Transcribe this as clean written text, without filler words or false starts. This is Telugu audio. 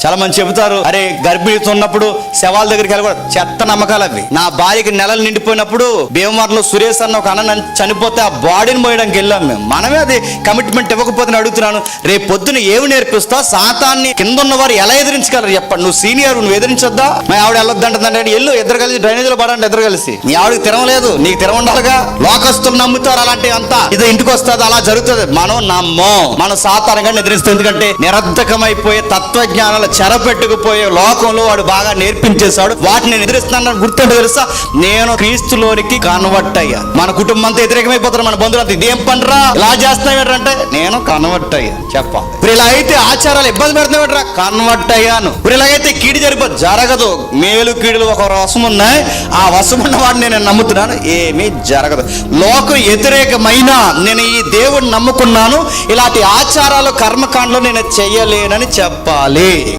చాలా మంది చెబుతారు, అరే గర్భిణీతో ఉన్నప్పుడు శవాల దగ్గరికి వెళ్ళకూడదు. చెత్త నమ్మకాలు అవి. నా భార్యకి నెలలు నిండిపోయినప్పుడు భీమవరంలో సురేష్ అన్న ఒక అన్న చనిపోతే ఆ బాడీని మోయడానికి వెళ్ళాం మేము. మనమే అది కమిట్మెంట్ ఇవ్వకపోతే అడుగుతున్నాను, రేపు పొద్దున ఏమి నేర్పిస్తావు? సాతాన్ని కింద ఉన్న వారు ఎలా ఎదిరించగలరు చెప్పండి. నువ్వు సీనియర్, నువ్వు ఎదిరించొద్దా? మా ఆవిడ వెళ్ళొద్దంటుందంటే ఎల్లు, ఇద్దరు కలిసి డ్రైనేజీలో పడండి, ఇద్దరు కలిసి. నీ ఆవిడకి తిరగలేదు, నీకు తిరగండాలిగా. లోకస్తులు నమ్ముతారు అలాంటివి అంతా, ఇది ఇంటికి వస్తుంది, అలా జరుగుతుంది. మనం నమ్మం, మనం సాతానంగా ఎదిరిస్తాం. ఎందుకంటే నిరర్ధకమైపోయే తత్వజ్ఞానాలు చెరపెట్టుకుపోయే లోకంలో వాడు బాగా నేర్పించేశాడు. వాటిని నేను ఎదిరిస్తున్నాను గుర్తుంటే తెలుసా, నేను క్రీస్తులోనికి కన్వర్ట్ అయ్యా. మన కుటుంబం అంతా వ్యతిరేకమైపోతారు, మన బంధువులంతా ఇదేం పనిరా ఇలా చేస్తున్నావు అంటే నేను కన్వర్ట్ అయ్యా చెప్పాలి. ఇప్పుడు ఇలా అయితే ఆచారాలు ఇబ్బంది పెడుతున్నావుట్రా, కన్వర్ట్ అయ్యాను. ఇప్పుడు ఇలాగైతే కీడు జరగదు. మేలు కీడులు ఒక వశం ఉన్నాయి, ఆ వశం ఉన్న వాడిని నేను నమ్ముతున్నాను, ఏమీ జరగదు. లోకం వ్యతిరేకమైన నేను ఈ దేవుడిని నమ్ముకున్నాను, ఇలాంటి ఆచారాలు కర్మకాండలో నేను చెయ్యలేనని చెప్పాలి.